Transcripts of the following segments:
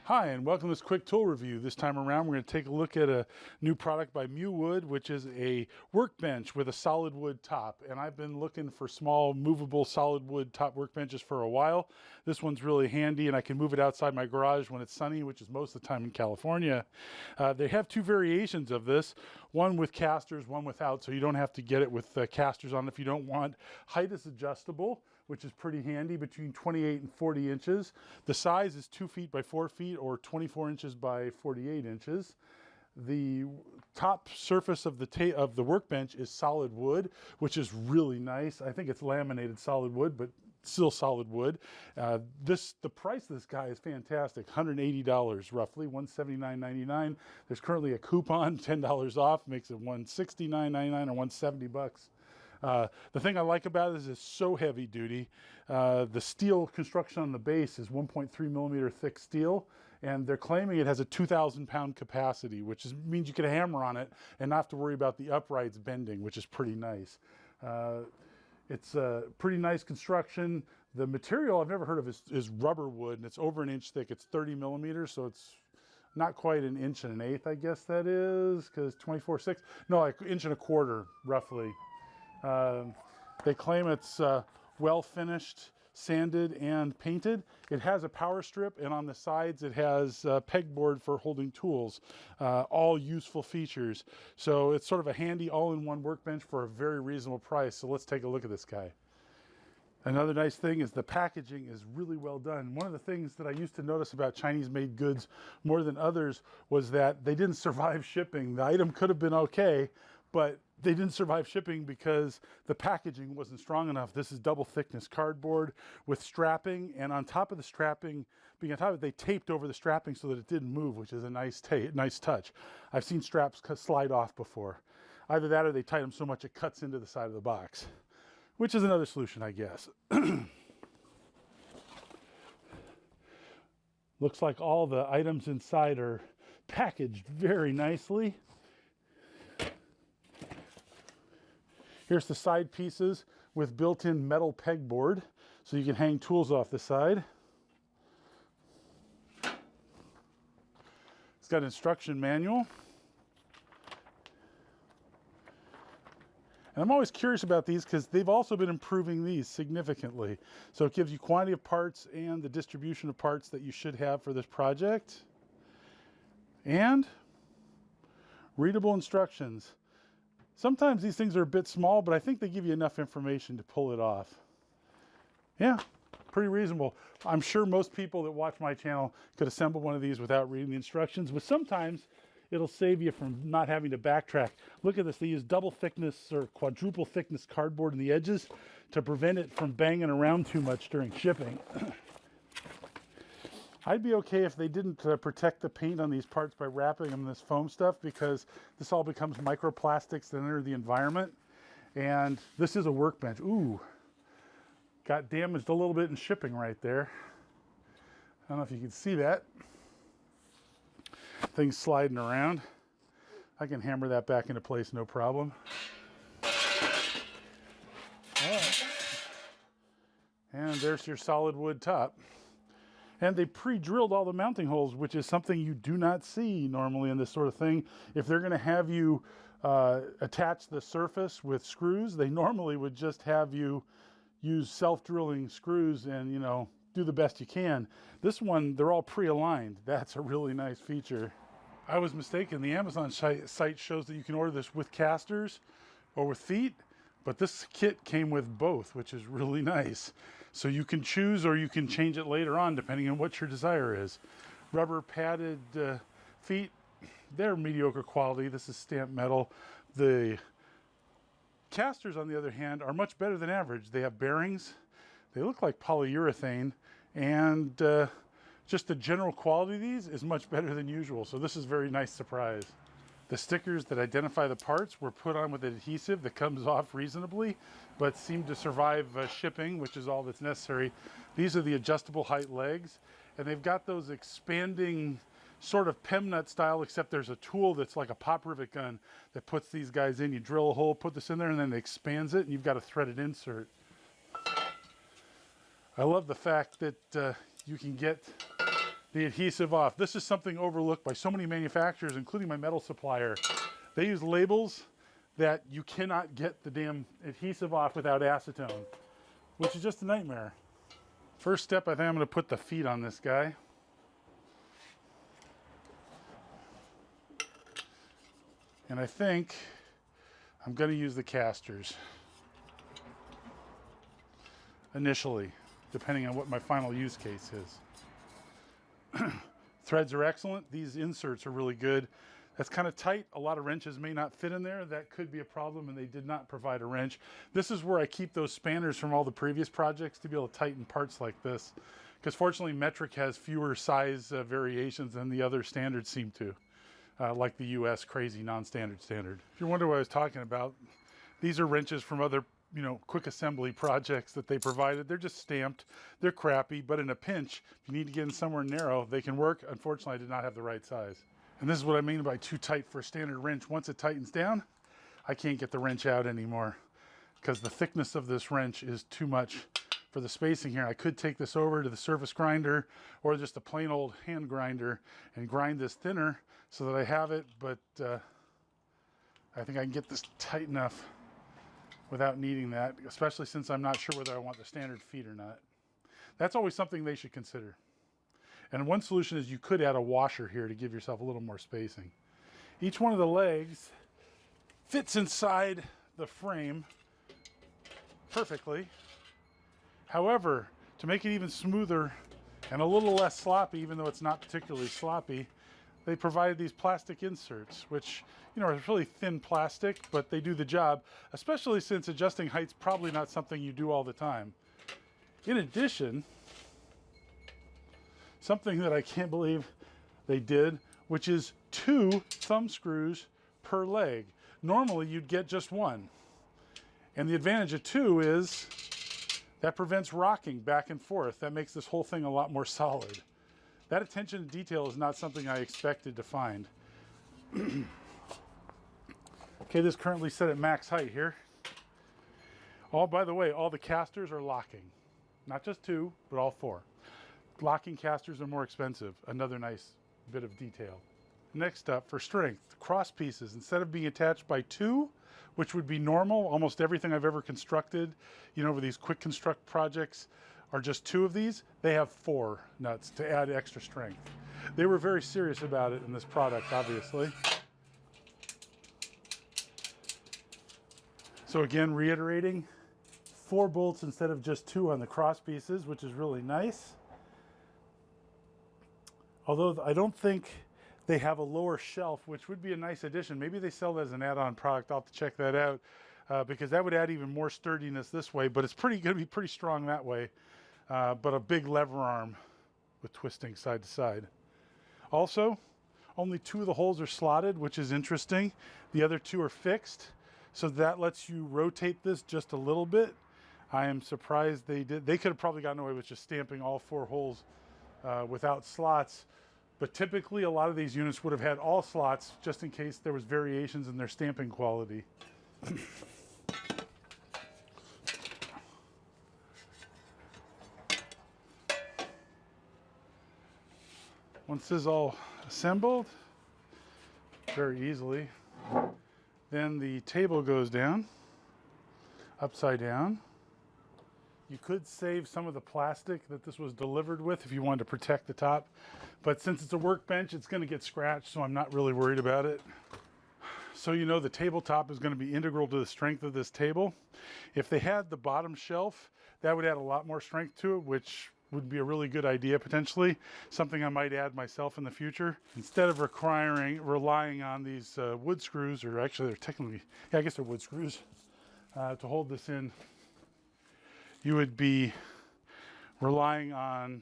Hi, and welcome to this quick tool review. This time around, we're going to take a look at a new product by MUWOOD, which is a workbench with a solid wood top. And I've been looking for small, movable solid wood top workbenches for a while. This one's really handy, and I can move it outside my garage when it's sunny, which is most of the time in California. They have two variations of this, one with casters, one without, so you don't have to get it with casters on if you don't want. Height is adjustable, which is pretty handy, between 28 and 40 inches. The size is 2 feet by 4 feet or 24 inches by 48 inches. The top surface of the workbench is solid wood, which is really nice. I think it's laminated solid wood, but still solid wood. The price of this guy is fantastic. $180 roughly, $179.99. There's currently a coupon, $10 off, makes it $169.99 or $170. The thing I like about it is it's so heavy duty. The steel construction on the base is 1.3 millimeter thick steel, and they're claiming it has a 2,000 pound capacity, which means you can hammer on it and not have to worry about the uprights bending, which is pretty nice. It's a pretty nice construction. The material I've never heard of is rubber wood, and it's over an inch thick. It's 30 millimeters, so it's not quite an inch and an eighth, I guess that is, because 24/6. No, like inch and a quarter, roughly. They claim it's well finished, sanded, and painted. It has a power strip, and on the sides it has a pegboard for holding tools. All useful features. So it's sort of a handy all-in-one workbench for a very reasonable price. So let's take a look at this guy. Another nice thing is the packaging is really well done. One of the things that I used to notice about Chinese-made goods more than others was that they didn't survive shipping. The item could have been okay, but they didn't survive shipping because the packaging wasn't strong enough. This is double thickness cardboard with strapping, and on top of the strapping, being on top of it, they taped over the strapping so that it didn't move, which is a nice touch. I've seen straps slide off before. Either that or they tied them so much it cuts into the side of the box, which is another solution, I guess. Looks like all the items inside are packaged very nicely. Here's the side pieces with built-in metal pegboard, so you can hang tools off the side. It's got an instruction manual. And I'm always curious about these because they've also been improving these significantly. So it gives you quantity of parts and the distribution of parts that you should have for this project. And readable instructions. Sometimes these things are a bit small, but I think they give you enough information to pull it off. Yeah, pretty reasonable. I'm sure most people that watch my channel could assemble one of these without reading the instructions, but sometimes it'll save you from not having to backtrack. Look at this. They use double thickness or quadruple thickness cardboard in the edges to prevent it from banging around too much during shipping. I'd be okay if they didn't protect the paint on these parts by wrapping them in this foam stuff, because this all becomes microplastics that enter the environment. And this is a workbench. Ooh, got damaged a little bit in shipping right there. I don't know if you can see that. Things sliding around. I can hammer that back into place, no problem. All right. And there's your solid wood top. And they pre-drilled all the mounting holes, which is something you do not see normally in this sort of thing. If they're going to have you attach the surface with screws, they normally would just have you use self-drilling screws and, you know, do the best you can. This one, they're all pre-aligned. That's a really nice feature. I was mistaken. The Amazon site shows that you can order this with casters or with feet, but this kit came with both, which is really nice. So you can choose, or you can change it later on depending on what your desire is. Rubber padded feet, they're mediocre quality. This is stamped metal. The casters, on the other hand, are much better than average. They have bearings. They look like polyurethane, and just the general quality of these is much better than usual. So this is a very nice surprise. The stickers that identify the parts were put on with adhesive that comes off reasonably, but seem to survive shipping, which is all that's necessary. These are the adjustable height legs, and they've got those expanding sort of PEM nut style, except there's a tool that's like a pop rivet gun that puts these guys in. You drill a hole, put this in there, and then it expands it, and you've got a threaded insert. I love the fact that you can get the adhesive off. This is something overlooked by so many manufacturers, including my metal supplier. They use labels that you cannot get the damn adhesive off without acetone, which is just a nightmare. First step, I think I'm going to put the feet on this guy. And I think I'm going to use the casters initially, depending on what my final use case is. Threads are excellent. These inserts are really good. That's kind of tight. A lot of wrenches may not fit in there. That could be a problem, and they did not provide a wrench. This is where I keep those spanners from all the previous projects to be able to tighten parts like this, because fortunately metric has fewer size variations than the other standards seem to, like the US crazy non-standard standard. If you wonder what I was talking about, these are wrenches from other quick assembly projects that they provided. They're just stamped. They're crappy, but in a pinch, if you need to get in somewhere narrow, they can work. Unfortunately, I did not have the right size. And this is what I mean by too tight for a standard wrench. Once it tightens down, I can't get the wrench out anymore because the thickness of this wrench is too much for the spacing here. I could take this over to the surface grinder or just a plain old hand grinder and grind this thinner so that I have it, but I think I can get this tight enough without needing that, especially since I'm not sure whether I want the standard feet or not. That's always something they should consider. And one solution is you could add a washer here to give yourself a little more spacing. Each one of the legs fits inside the frame perfectly. However, to make it even smoother and a little less sloppy, even though it's not particularly sloppy, they provided these plastic inserts, which are really thin plastic, but they do the job, especially since adjusting height's probably not something you do all the time. In addition, something that I can't believe they did, which is 2 thumb screws per leg. Normally you'd get just 1. And the advantage of 2 is that prevents rocking back and forth. That makes this whole thing a lot more solid. That attention to detail is not something I expected to find. Okay, this is currently set at max height here. By the way, all the casters are locking. Not just 2, but all 4. Locking casters are more expensive. Another nice bit of detail. Next up, for strength, cross pieces. Instead of being attached by 2, which would be normal, almost everything I've ever constructed, over these quick construct projects are just 2 of these. They have 4 nuts to add extra strength. They were very serious about it in this product, obviously. So again, reiterating, 4 bolts instead of just 2 on the cross pieces, which is really nice. Although I don't think they have a lower shelf, which would be a nice addition. Maybe they sell that as an add-on product. I'll have to check that out because that would add even more sturdiness this way, but it's going to be pretty strong that way. But a big lever arm with twisting side to side. Also, only 2 of the holes are slotted, which is interesting. The other 2 are fixed. So that lets you rotate this just a little bit. I am surprised they did. They could have probably gotten away with just stamping all 4 holes without slots. But typically a lot of these units would have had all slots just in case there was variations in their stamping quality. Once this is all assembled very easily, then the table goes down, upside down. You could save some of the plastic that this was delivered with if you wanted to protect the top. But since it's a workbench, it's going to get scratched, so I'm not really worried about it. So the tabletop is going to be integral to the strength of this table. If they had the bottom shelf, that would add a lot more strength to it, which would be a really good idea potentially. Something I might add myself in the future. Instead of relying on these wood screws, or actually they're technically, I guess they're wood screws, to hold this in, you would be relying on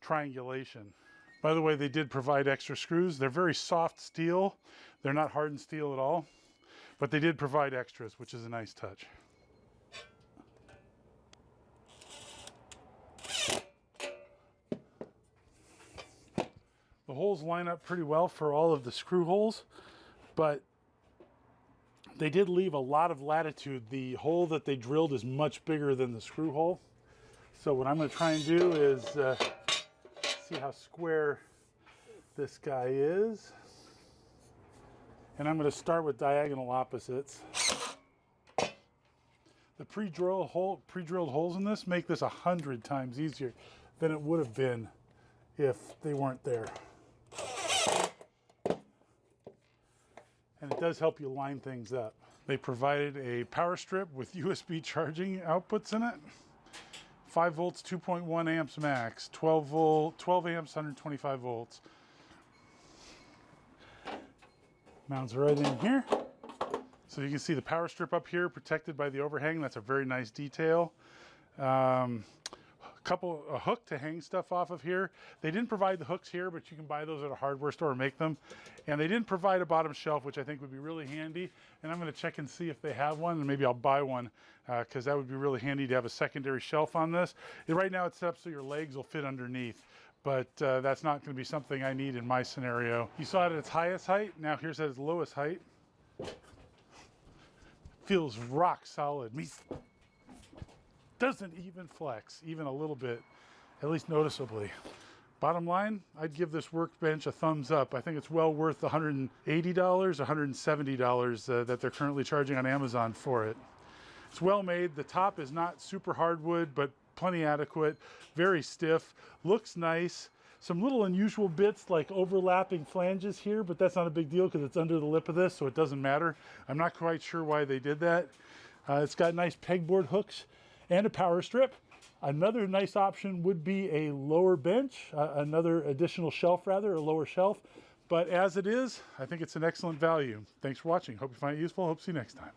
triangulation. By the way, they did provide extra screws. They're very soft steel. They're not hardened steel at all, but they did provide extras, which is a nice touch. The holes line up pretty well for all of the screw holes, but they did leave a lot of latitude. The hole that they drilled is much bigger than the screw hole. So what I'm going to try and do is see how square this guy is. And I'm going to start with diagonal opposites. The pre-drilled holes in this make this 100 times easier than it would have been if they weren't there. And it does help you line things up. They provided a power strip with USB charging outputs in it. 5 volts, 2.1 amps max, 12 amps, 125 volts. Mounts right in here. So you can see the power strip up here protected by the overhang. That's a very nice detail. A hook to hang stuff off of here. They didn't provide the hooks here, but you can buy those at a hardware store or make them. And they didn't provide a bottom shelf, which I think would be really handy. And I'm going to check and see if they have one, and maybe I'll buy one because that would be really handy to have a secondary shelf on this. Right now it's set up so your legs will fit underneath, but that's not going to be something I need in my scenario. You saw it at its highest height. Now here's at its lowest height. Feels rock solid. Doesn't even flex, even a little bit, at least noticeably. Bottom line, I'd give this workbench a thumbs up. I think it's well worth the $180, $170 that they're currently charging on Amazon for it. It's well made. The top is not super hardwood, but plenty adequate. Very stiff, looks nice. Some little unusual bits like overlapping flanges here, but that's not a big deal because it's under the lip of this, so it doesn't matter. I'm not quite sure why they did that. It's got nice pegboard hooks and a power strip. Another nice option would be a lower bench, another additional shelf rather, a lower shelf. But as it is, I think it's an excellent value. Thanks for watching. Hope you find it useful. Hope to see you next time.